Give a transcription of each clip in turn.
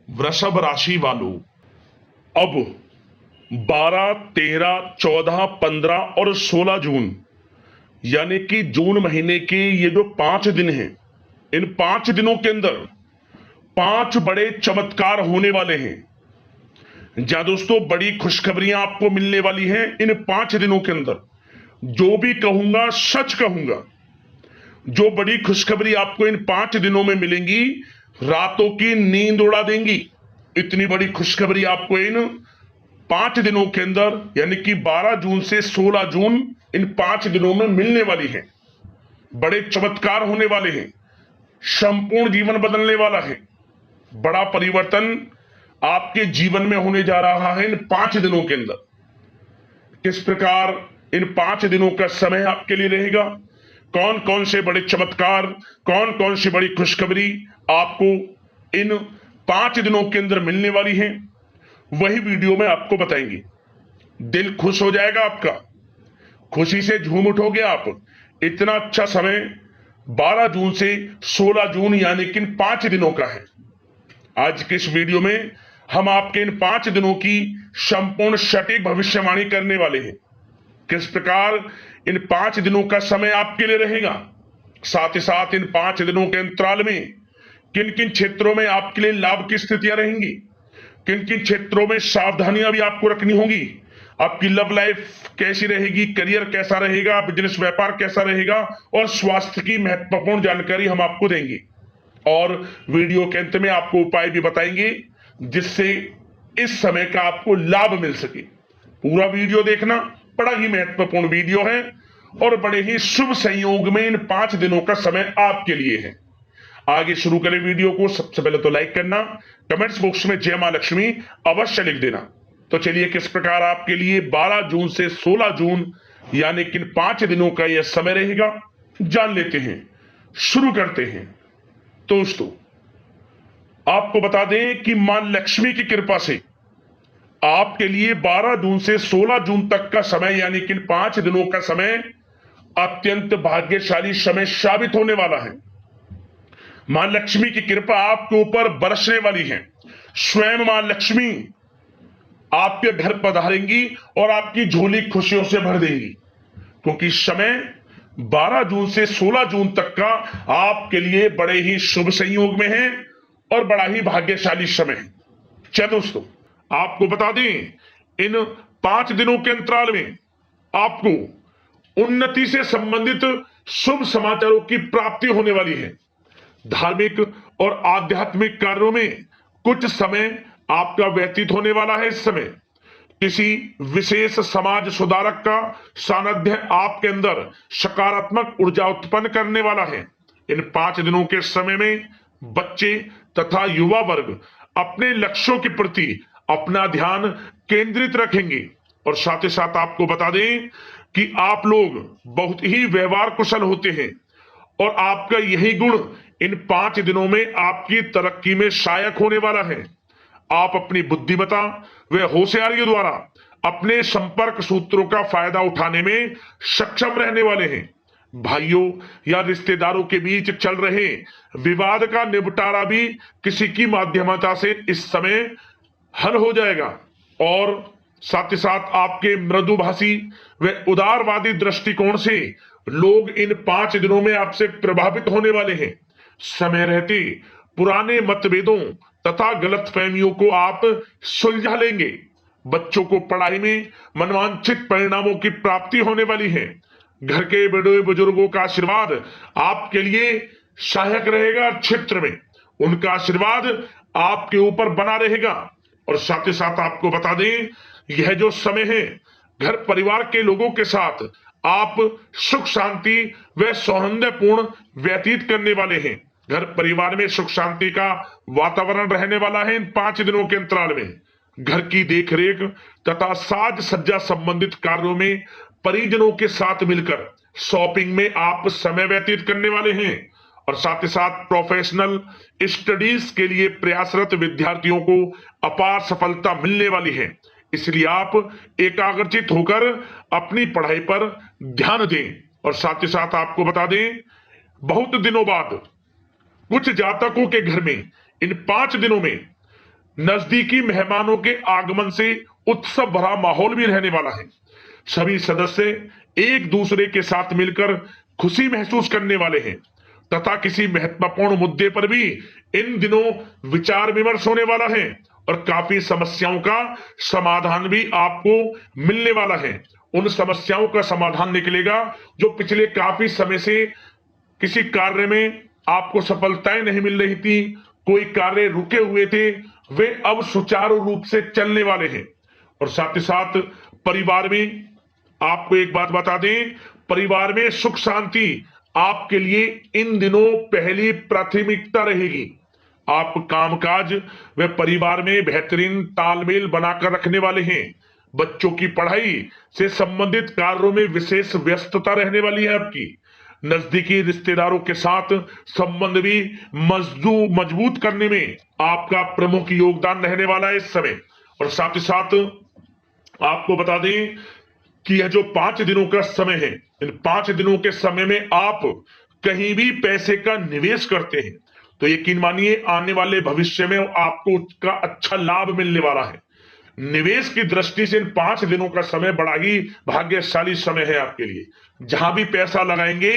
वृषभ राशि वालों, अब 12, 13, 14, 15 और 16 जून यानी कि जून महीने के ये जो 5 दिन हैं, इन 5 दिनों के अंदर 5 बड़े चमत्कार होने वाले हैं। जहां दोस्तों बड़ी खुशखबरियां आपको मिलने वाली हैं इन 5 दिनों के अंदर। जो भी कहूंगा सच कहूंगा। जो बड़ी खुशखबरी आपको इन 5 दिनों में मिलेंगी, रातों की नींद उड़ा देंगी। इतनी बड़ी खुशखबरी आपको इन 5 दिनों के अंदर यानी कि 12 जून से 16 जून इन 5 दिनों में मिलने वाली है। बड़े चमत्कार होने वाले हैं। संपूर्ण जीवन बदलने वाला है। बड़ा परिवर्तन आपके जीवन में होने जा रहा है इन 5 दिनों के अंदर। किस प्रकार इन 5 दिनों का समय आपके लिए रहेगा, कौन कौन से बड़े चमत्कार, कौन कौन सी बड़ी खुशखबरी आपको इन 5 दिनों के अंदर मिलने वाली है, वही वीडियो में आपको बताएंगे। दिल खुश हो जाएगा आपका, खुशी से झूम उठोगे आप। इतना अच्छा समय 12 जून से 16 जून यानी कि इन 5 दिनों का है। आज के इस वीडियो में हम आपके इन 5 दिनों की संपूर्ण सटीक भविष्यवाणी करने वाले हैं। किस प्रकार इन 5 दिनों का समय आपके लिए रहेगा, साथ ही साथ इन 5 दिनों के अंतराल में किन किन क्षेत्रों में आपके लिए लाभ की स्थितियां रहेंगी, किन किन क्षेत्रों में सावधानियां भी आपको रखनी होगी, आपकी लव लाइफ कैसी रहेगी, करियर कैसा रहेगा, बिजनेस व्यापार कैसा रहेगा, और स्वास्थ्य की महत्वपूर्ण जानकारी हम आपको देंगे। और वीडियो के अंत में आपको उपाय भी बताएंगे जिससे इस समय का आपको लाभ मिल सके। पूरा वीडियो देखना, बड़ा ही महत्वपूर्ण वीडियो है और बड़े ही शुभ संयोग में इन 5 दिनों का समय आपके लिए है। आगे शुरू करें वीडियो को। सबसे पहले तो लाइक करना, कमेंट्स बॉक्स में जय मां लक्ष्मी अवश्य लिख देना। तो चलिए किस प्रकार आपके लिए 12 जून से 16 जून यानी कि 5 दिनों का यह समय रहेगा, जान लेते हैं। शुरू करते हैं। दोस्तों, आपको बता दें कि मां लक्ष्मी की कृपा से आपके लिए 12 जून से 16 जून तक का समय यानी कि 5 दिनों का समय अत्यंत भाग्यशाली समय साबित होने वाला है। मां लक्ष्मी की कृपा आपके ऊपर बरसने वाली है। स्वयं मां लक्ष्मी आपके घर पधारेंगी और आपकी झोली खुशियों से भर देंगी, क्योंकि समय 12 जून से 16 जून तक का आपके लिए बड़े ही शुभ संयोग में है और बड़ा ही भाग्यशाली समय है। चलिए दोस्तों, आपको बता दें इन 5 दिनों के अंतराल में आपको उन्नति से संबंधित शुभ समाचारों की प्राप्ति होने वाली है। धार्मिक और आध्यात्मिक कार्यों में कुछ समय आपका व्यतीत होने वाला है। इस समय किसी विशेष समाज सुधारक का सानिध्य आपके अंदर सकारात्मक ऊर्जा उत्पन्न करने वाला है। इन 5 दिनों के समय में बच्चे तथा युवा वर्ग अपने लक्ष्यों के प्रति अपना ध्यान केंद्रित रखेंगे। और साथ ही साथ आपको बता दें कि आप लोग बहुत ही व्यवहार कुशल होते हैं और आपका यही गुण इन 5 दिनों में आपकी तरक्की में सहायक होने वाला है। आप अपनी बुद्धिमत्ता व होशियारी द्वारा अपने संपर्क सूत्रों का फायदा उठाने में सक्षम रहने वाले हैं। भाइयों या रिश्तेदारों के बीच चल रहे विवाद का निपटारा भी किसी की माध्यमता से इस समय हल हो जाएगा। और साथ ही साथ आपके मृदुभाषी व उदारवादी दृष्टिकोण से लोग इन 5 दिनों में आपसे प्रभावित होने वाले हैं। समय रहते पुराने मतभेदों तथा गलतफहमियों को आप सुलझा लेंगे। बच्चों को पढ़ाई में मनवांछित परिणामों की प्राप्ति होने वाली है। घर के बड़े बुजुर्गों का आशीर्वाद आपके लिए सहायक रहेगा। क्षेत्र में उनका आशीर्वाद आपके ऊपर बना रहेगा। और साथ ही साथ आपको बता दें, यह जो समय है घर परिवार के लोगों के साथ आप सुख शांति व सौहार्दपूर्ण व्यतीत करने वाले हैं। घर परिवार में सुख शांति का वातावरण रहने वाला है। इन 5 दिनों के अंतराल में घर की देखरेख तथा साज सज्जा संबंधित कार्यों में परिजनों के साथ मिलकर शॉपिंग में आप समय व्यतीत करने वाले हैं। और साथ ही साथ प्रोफेशनल स्टडीज के लिए प्रयासरत विद्यार्थियों को अपार सफलता मिलने वाली है। इसलिए आप एकाग्रचित होकर अपनी पढ़ाई पर ध्यान दें। और साथ ही साथ आपको बता दें, बहुत दिनों बाद कुछ जातकों के घर में इन 5 दिनों में नजदीकी मेहमानों के आगमन से उत्सव भरा माहौल भी रहने वाला है। सभी सदस्य एक दूसरे के साथ मिलकर खुशी महसूस करने वाले हैं तथा किसी महत्वपूर्ण मुद्दे पर भी इन दिनों विचार विमर्श होने वाला है और काफी समस्याओं का समाधान भी आपको मिलने वाला है। उन समस्याओं का समाधान निकलेगा जो पिछले काफी समय से किसी कार्य में आपको सफलताएं नहीं मिल रही थी, कोई कार्य रुके हुए थे, वे अब सुचारू रूप से चलने वाले हैं। और साथ ही साथ परिवार में आपको एक बात बता दें, परिवार में सुख शांति आपके लिए इन दिनों पहली प्राथमिकता रहेगी। आप कामकाज व परिवार में बेहतरीन तालमेल बनाकर रखने वाले हैं। बच्चों की पढ़ाई से संबंधित कार्यों में विशेष व्यस्तता रहने वाली है आपकी। नजदीकी रिश्तेदारों के साथ संबंध भी मजबूत करने में आपका प्रमुख योगदान रहने वाला है इस समय। और साथ ही साथ आपको बता दें कि यह जो 5 दिनों का समय है, इन 5 दिनों के समय में आप कहीं भी पैसे का निवेश करते हैं तो यकीन मानिए आने वाले भविष्य में आपको उसका अच्छा लाभ मिलने वाला है। निवेश की दृष्टि से इन 5 दिनों का समय बड़ा ही भाग्यशाली समय है आपके लिए। जहां भी पैसा लगाएंगे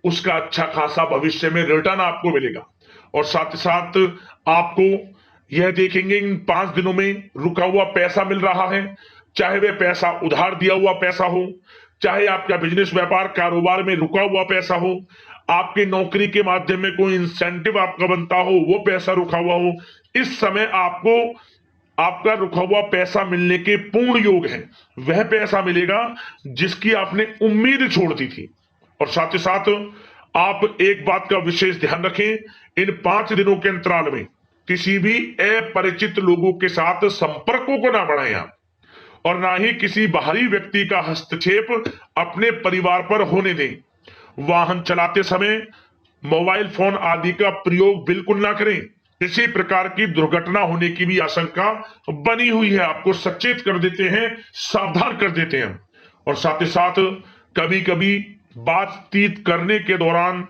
उसका अच्छा खासा भविष्य में रिटर्न आपको मिलेगा। और साथ ही साथ आपको यह देखेंगे इन 5 दिनों में रुका हुआ पैसा मिल रहा है, चाहे वह पैसा उधार दिया हुआ पैसा हो, चाहे आपका बिजनेस व्यापार कारोबार में रुका हुआ पैसा हो, आपकी नौकरी के माध्यम में कोई इंसेंटिव आपका बनता हो, वो पैसा रुका हुआ हो, इस समय आपको आपका रुका हुआ पैसा मिलने के पूर्ण योग है। वह पैसा मिलेगा जिसकी आपने उम्मीद छोड़ दी थी। और साथ ही साथ आप एक बात का विशेष ध्यान रखें, इन 5 दिनों के अंतराल में किसी भी अपरिचित लोगों के साथ संपर्कों को ना बढ़ाएं आप, और ना ही किसी बाहरी व्यक्ति का हस्तक्षेप अपने परिवार पर होने दें। वाहन चलाते समय मोबाइल फोन आदि का प्रयोग बिल्कुल ना करें। किसी प्रकार की दुर्घटना होने की भी आशंका बनी हुई है, आपको सचेत कर देते हैं, सावधान कर देते हैं। और साथ ही साथ कभी कभी बातचीत करने के दौरान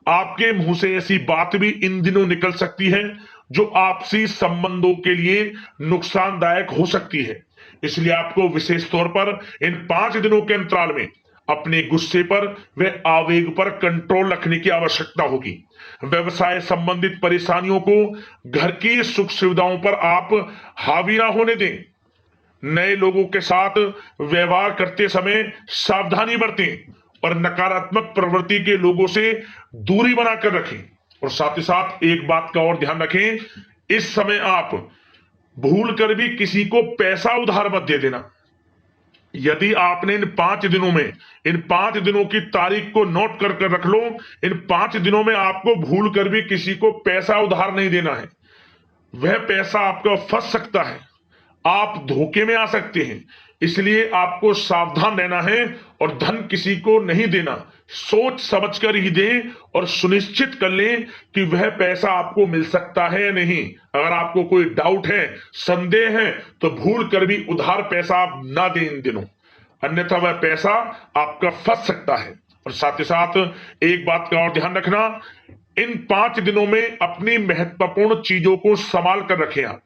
आपके मुंह से ऐसी बात भी इन दिनों निकल सकती है जो आपसी संबंधों के लिए नुकसानदायक हो सकती है। इसलिए आपको विशेष तौर पर इन 5 दिनों के अंतराल में अपने गुस्से पर व आवेग पर कंट्रोल रखने की आवश्यकता होगी। व्यवसाय संबंधित परेशानियों को घर की सुख सुविधाओं पर आप हावी ना होने दें। नए लोगों के साथ व्यवहार करते समय सावधानी बरतें और नकारात्मक प्रवृत्ति के लोगों से दूरी बनाकर रखें। और साथ ही साथ एक बात का और ध्यान रखें, इस समय आप भूल कर भी किसी को पैसा उधार मत दे देना। यदि आपने इन 5 दिनों में इन 5 दिनों की तारीख को नोट कर कर रख लो, इन 5 दिनों में आपको भूल कर भी किसी को पैसा उधार नहीं देना है। वह पैसा आपका फंस सकता है, आप धोखे में आ सकते हैं। इसलिए आपको सावधान रहना है और धन किसी को नहीं देना। सोच समझ कर ही दें और सुनिश्चित कर लें कि वह पैसा आपको मिल सकता है या नहीं। अगर आपको कोई डाउट है, संदेह है, तो भूल कर भी उधार पैसा आप ना दें इन दिनों, अन्यथा वह पैसा आपका फंस सकता है। और साथ ही साथ एक बात का और ध्यान रखना, इन 5 दिनों में अपनी महत्वपूर्ण चीजों को संभाल कर रखें आप।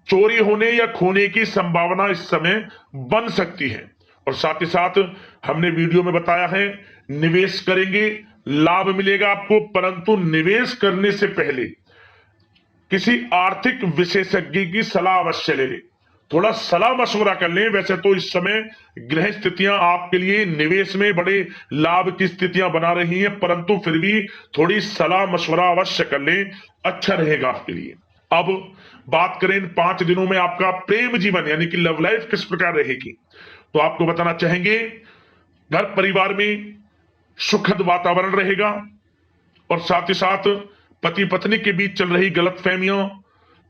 चोरी होने या खोने की संभावना इस समय बन सकती है। और साथ ही साथ हमने वीडियो में बताया है, निवेश करेंगे लाभ मिलेगा आपको, परंतु निवेश करने से पहले किसी आर्थिक विशेषज्ञ की सलाह अवश्य ले लें, थोड़ा सलाह मशवरा कर लें। वैसे तो इस समय ग्रह स्थितियां आपके लिए निवेश में बड़े लाभ की स्थितियां बना रही हैं, परंतु फिर भी थोड़ी सलाह मशवरा अवश्य कर लें, अच्छा रहेगा आपके लिए। अब बात करें इन 5 दिनों में आपका प्रेम जीवन यानी कि लव लाइफ किस प्रकार रहेगी, तो आपको बताना चाहेंगे घर परिवार में सुखद वातावरण रहेगा। और साथ ही साथ पति पत्नी के बीच चल रही गलतफहमियों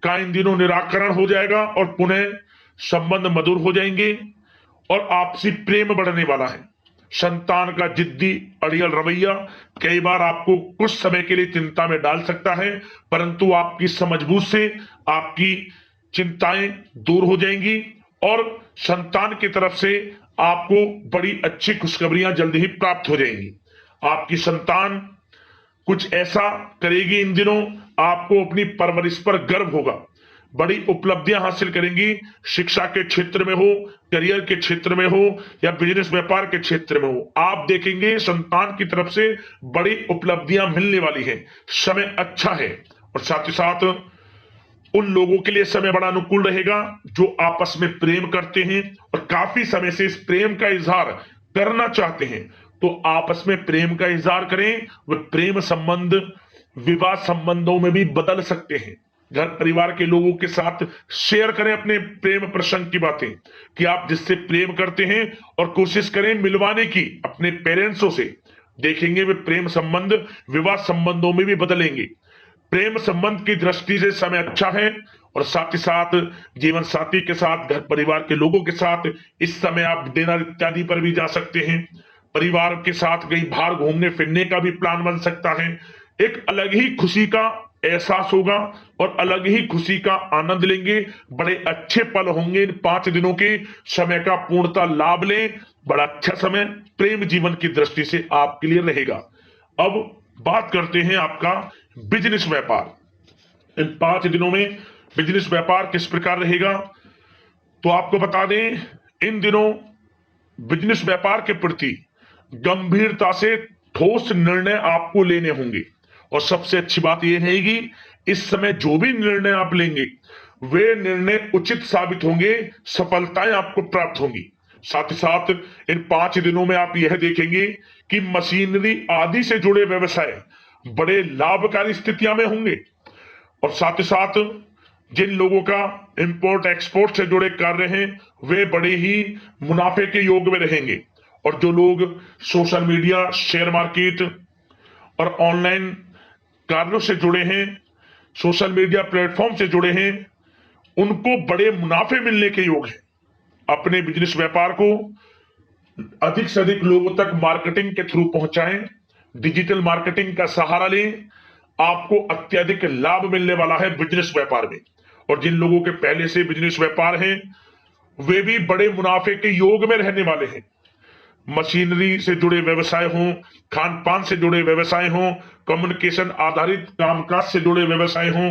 का इन दिनों निराकरण हो जाएगा और पुनः संबंध मधुर हो जाएंगे और आपसी प्रेम बढ़ने वाला है। संतान का जिद्दी अड़ियल रवैया कई बार आपको कुछ समय के लिए चिंता में डाल सकता है, परंतु आपकी समझबूझ से आपकी चिंताएं दूर हो जाएंगी और संतान की तरफ से आपको बड़ी अच्छी खुशखबरियां जल्द ही प्राप्त हो जाएंगी। आपकी संतान कुछ ऐसा करेगी इन दिनों, आपको अपनी परवरिश पर गर्व होगा। बड़ी उपलब्धियां हासिल करेंगी। शिक्षा के क्षेत्र में हो, करियर के क्षेत्र में हो या बिजनेस व्यापार के क्षेत्र में हो, आप देखेंगे संतान की तरफ से बड़ी उपलब्धियां मिलने वाली है। समय अच्छा है और साथ ही साथ उन लोगों के लिए समय बड़ा अनुकूल रहेगा जो आपस में प्रेम करते हैं और काफी समय से इस प्रेम का इजहार करना चाहते हैं। तो आपस में प्रेम का इजहार करें। वह प्रेम संबंध विवाह संबंधों में भी बदल सकते हैं। घर परिवार के लोगों के साथ शेयर करें अपने प्रेम प्रसंग की बातें कि आप जिससे प्रेम करते हैं और कोशिश करें मिलवाने की अपने पेरेंट्सों से। देखेंगे वे प्रेम संबंध विवाह संबंधों में भी बदलेंगे। प्रेम संबंध की दृष्टि से समय अच्छा है और साथ ही साथ जीवन साथी के साथ, घर परिवार के लोगों के साथ इस समय आप डिनर इत्यादि पर भी जा सकते हैं। परिवार के साथ कहीं बाहर घूमने फिरने का भी प्लान बन सकता है। एक अलग ही खुशी का एहसास होगा और अलग ही खुशी का आनंद लेंगे। बड़े अच्छे पल होंगे। इन 5 दिनों के समय का पूर्णतः लाभ लें। बड़ा अच्छा समय प्रेम जीवन की दृष्टि से आपके लिए रहेगा। अब बात करते हैं आपका बिजनेस व्यापार। इन 5 दिनों में बिजनेस व्यापार किस प्रकार रहेगा, तो आपको बता दें, इन दिनों बिजनेस व्यापार के प्रति गंभीरता से ठोस निर्णय आपको लेने होंगे। और सबसे अच्छी बात यह रहेगी, इस समय जो भी निर्णय आप लेंगे वे निर्णय उचित साबित होंगे, सफलताएं आपको प्राप्त होंगी। साथ ही साथ इन 5 दिनों में आप यह देखेंगे कि मशीनरी आदि से जुड़े व्यवसाय बड़े लाभकारी स्थितियां में होंगे। और साथ ही साथ जिन लोगों का इंपोर्ट एक्सपोर्ट से जुड़े कार्य हैं वे बड़े ही मुनाफे के योग में रहेंगे। और जो लोग सोशल मीडिया, शेयर मार्केट और ऑनलाइन कार्यों से जुड़े हैं, सोशल मीडिया प्लेटफॉर्म से जुड़े हैं, उनको बड़े मुनाफे मिलने के योग हैं। अपने बिजनेस व्यापार को अधिक से अधिक लोगों तक मार्केटिंग के थ्रू पहुंचाएं, डिजिटल मार्केटिंग का सहारा लें। आपको अत्यधिक लाभ मिलने वाला है बिजनेस व्यापार में। और जिन लोगों के पहले से बिजनेस व्यापार हैं वे भी बड़े मुनाफे के योग में रहने वाले हैं। मशीनरी से जुड़े व्यवसाय हों, खान पान से जुड़े व्यवसाय हों, कम्युनिकेशन आधारित कामकाज से जुड़े व्यवसाय हों,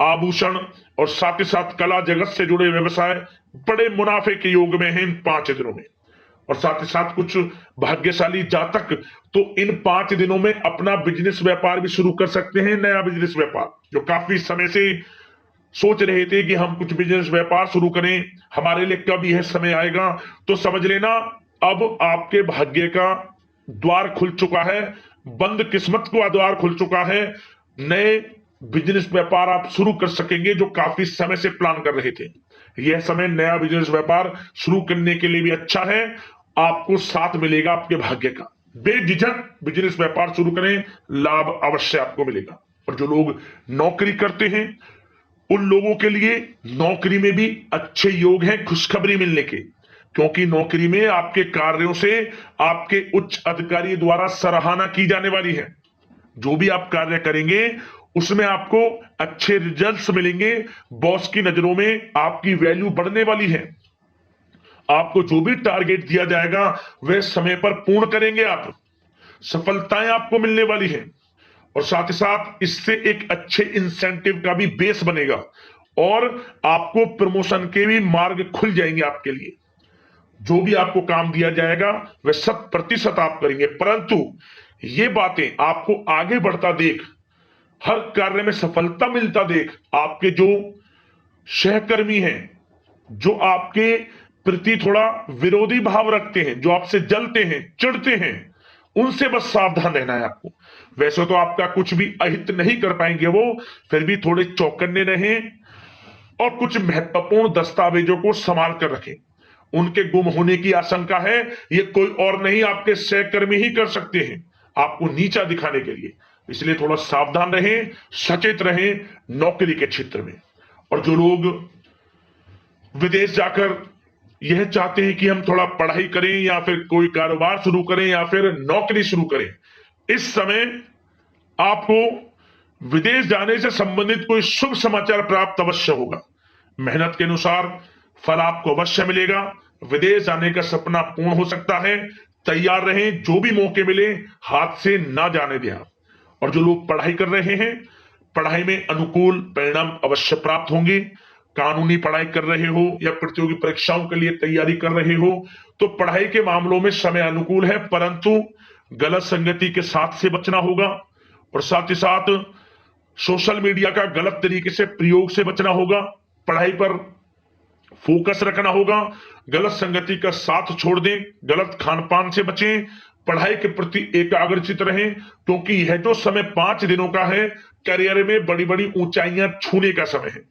आभूषण और साथ ही साथ कला जगत से जुड़े व्यवसाय बड़े मुनाफे के योग में हैं इन 5 दिनों में। और साथ ही साथ कुछ भाग्यशाली जातक तो इन 5 दिनों में अपना बिजनेस व्यापार भी शुरू कर सकते हैं। नया बिजनेस व्यापार जो काफी समय से सोच रहे थे कि हम कुछ बिजनेस व्यापार शुरू करें, हमारे लिए कब यह समय आएगा, तो समझ लेना अब आपके भाग्य का द्वार खुल चुका है। बंद किस्मत का द्वार खुल चुका है। नए बिजनेस व्यापार आप शुरू कर सकेंगे जो काफी समय से प्लान कर रहे थे। यह समय नया बिजनेस व्यापार शुरू करने के लिए भी अच्छा है। आपको साथ मिलेगा आपके भाग्य का। बेझिझक बिजनेस व्यापार शुरू करें, लाभ अवश्य आपको मिलेगा। और जो लोग नौकरी करते हैं उन लोगों के लिए नौकरी में भी अच्छे योग हैं खुशखबरी मिलने के, क्योंकि नौकरी में आपके कार्यों से आपके उच्च अधिकारी द्वारा सराहना की जाने वाली है। जो भी आप कार्य करेंगे उसमें आपको अच्छे रिजल्ट्स मिलेंगे। बॉस की नजरों में आपकी वैल्यू बढ़ने वाली है। आपको जो भी टारगेट दिया जाएगा वह समय पर पूर्ण करेंगे आप। सफलताएं आपको मिलने वाली है। और साथ ही साथ इससे एक अच्छे इंसेंटिव का भी बेस बनेगा और आपको प्रमोशन के भी मार्ग खुल जाएंगे आपके लिए। जो भी आपको काम दिया जाएगा वह 100% आप करेंगे। परंतु ये बातें आपको आगे बढ़ता देख, हर कार्य में सफलता मिलता देख, आपके जो सहकर्मी हैं, जो आपके प्रति थोड़ा विरोधी भाव रखते हैं, जो आपसे जलते हैं, चिढ़ते हैं, उनसे बस सावधान रहना है आपको। वैसे तो आपका कुछ भी अहित नहीं कर पाएंगे वो, फिर भी थोड़े चौकन्ने रहें और कुछ महत्वपूर्ण दस्तावेजों को संभाल कर रखें। उनके गुम होने की आशंका है, ये कोई और नहीं आपके सहकर्मी ही कर सकते हैं आपको नीचा दिखाने के लिए। इसलिए थोड़ा सावधान रहें, सचेत रहें नौकरी के क्षेत्र में। और जो लोग विदेश जाकर यह चाहते हैं कि हम थोड़ा पढ़ाई करें या फिर कोई कारोबार शुरू करें या फिर नौकरी शुरू करें, इस समय आपको विदेश जाने से संबंधित कोई शुभ समाचार प्राप्त अवश्य होगा। मेहनत के अनुसार फल आपको अवश्य मिलेगा। विदेश जाने का सपना पूर्ण हो सकता है। तैयार रहें, जो भी मौके मिले हाथ से ना जाने दें आप। और जो लोग पढ़ाई कर रहे हैं, पढ़ाई में अनुकूल परिणाम अवश्य प्राप्त होंगे। कानूनी पढ़ाई कर रहे हो या प्रतियोगी परीक्षाओं के लिए तैयारी कर रहे हो तो पढ़ाई के मामलों में समय अनुकूल है, परंतु गलत संगति के साथ से बचना होगा और साथ ही साथ सोशल मीडिया का गलत तरीके से प्रयोग से बचना होगा। पढ़ाई पर फोकस रखना होगा, गलत संगति का साथ छोड़ दें, गलत खान पान से बचें, पढ़ाई के प्रति एकाग्रचित रहें, क्योंकि यह जो समय 5 दिनों का है करियर में बड़ी बड़ी ऊंचाइयां छूने का समय है।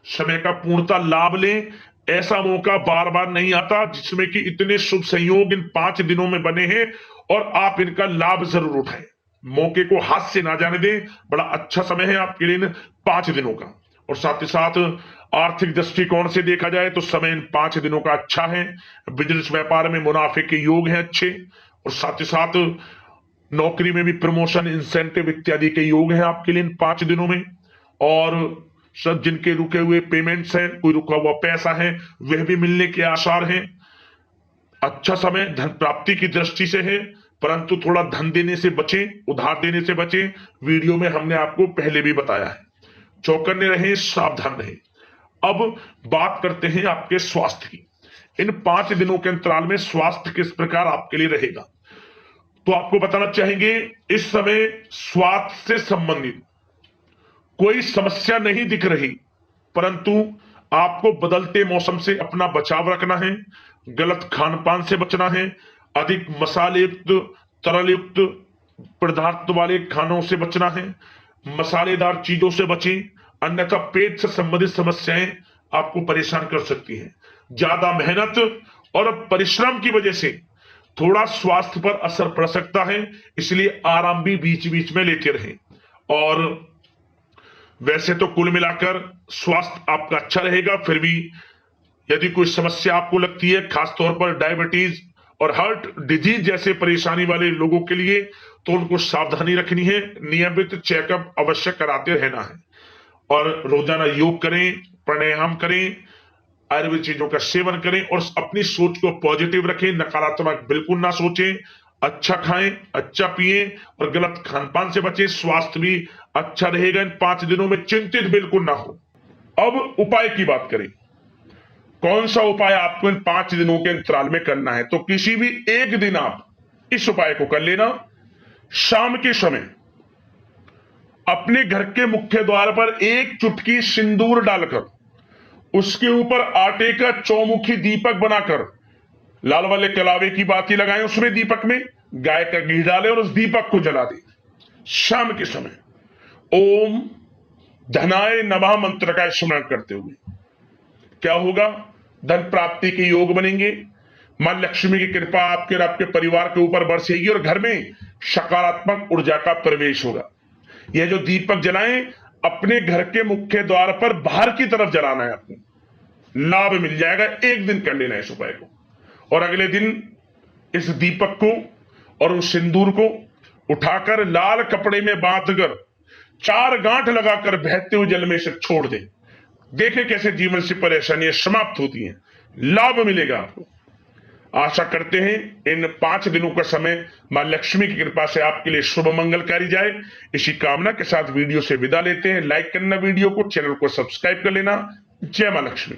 समय का पूर्णतः लाभ लें, ऐसा मौका बार बार नहीं आता जिसमें कि इतने शुभ संयोग इन 5 दिनों में बने हैं और आप इनका लाभ जरूर उठाएं। मौके को हाथ से ना जाने दें, बड़ा अच्छा समय है आपके लिए इन 5 दिनों का। और साथ ही साथ आर्थिक दृष्टिकोण से देखा जाए तो समय इन 5 दिनों का अच्छा है। बिजनेस व्यापार में मुनाफे के योग हैं अच्छे, और साथ ही साथ नौकरी में भी प्रमोशन, इंसेंटिव इत्यादि के योग हैं आपके लिए इन 5 दिनों में। और सब जिनके रुके हुए पेमेंट्स हैं, कोई रुका हुआ पैसा है, वह भी मिलने के आसार हैं। अच्छा समय धन प्राप्ति की दृष्टि से है, परंतु थोड़ा धन देने से बचें, उधार देने से बचें। वीडियो में हमने आपको पहले भी बताया है। चौकन्ने रहें, सावधान रहें। अब बात करते हैं आपके स्वास्थ्य की। इन 5 दिनों के अंतराल में स्वास्थ्य किस प्रकार आपके लिए रहेगा, तो आपको बताना चाहेंगे इस समय स्वास्थ्य से संबंधित कोई समस्या नहीं दिख रही, परंतु आपको बदलते मौसम से अपना बचाव रखना है, गलत खान पान से बचना है, अधिक मसाले युक्त, तरल युक्त पदार्थ वाले खानों से बचना है, मसालेदार चीजों से बचें, अन्यथा पेट से संबंधित समस्याएं आपको परेशान कर सकती हैं। ज्यादा मेहनत और परिश्रम की वजह से थोड़ा स्वास्थ्य पर असर पड़ सकता है, इसलिए आराम भी बीच बीच में लेते रहें। और वैसे तो कुल मिलाकर स्वास्थ्य आपका अच्छा रहेगा, फिर भी यदि कोई समस्या आपको लगती है, खासतौर पर डायबिटीज और हार्ट डिजीज जैसे परेशानी वाले लोगों के लिए, तो उनको सावधानी रखनी है, नियमित चेकअप अवश्य कराते रहना है और रोजाना योग करें, प्राणायाम करें, आयुर्वेद चीजों का सेवन करें और अपनी सोच को पॉजिटिव रखें, नकारात्मक बिल्कुल ना सोचें, अच्छा खाएं, अच्छा पिएं और गलत खान पान से बचें। स्वास्थ्य भी अच्छा रहेगा इन 5 दिनों में, चिंतित बिल्कुल ना हो। अब उपाय की बात करें, कौन सा उपाय आपको इन 5 दिनों के अंतराल में करना है, तो किसी भी एक दिन आप इस उपाय को कर लेना। शाम के समय अपने घर के मुख्य द्वार पर 1 चुटकी सिंदूर डालकर उसके ऊपर आटे का चौमुखी दीपक बनाकर लाल वाले कलावे की बाती लगाएं, उसमें दीपक में गाय का घी डालें और उस दीपक को जला दें। शाम के समय ओम धनाय नमः मंत्र का स्मरण करते हुए क्या होगा, धन प्राप्ति के योग बनेंगे, मां लक्ष्मी की कृपा आपके और आपके परिवार के ऊपर बरसेगी और घर में सकारात्मक ऊर्जा का प्रवेश होगा। यह जो दीपक जलाएं अपने घर के मुख्य द्वार पर बाहर की तरफ जलाना है, आपको लाभ मिल जाएगा। एक दिन कर लेना है इस उपाय को और अगले दिन इस दीपक को और उस सिंदूर को उठाकर लाल कपड़े में बांधकर 4 गांठ लगाकर बहते हुए जल में से छोड़ दें। देखें कैसे जीवन से परेशानियां समाप्त होती हैं, लाभ मिलेगा आपको। आशा करते हैं इन 5 दिनों का समय मां लक्ष्मी की कृपा से आपके लिए शुभ मंगलकारी जाए। इसी कामना के साथ वीडियो से विदा लेते हैं। लाइक करना वीडियो को, चैनल को सब्सक्राइब कर लेना। जय मां लक्ष्मी।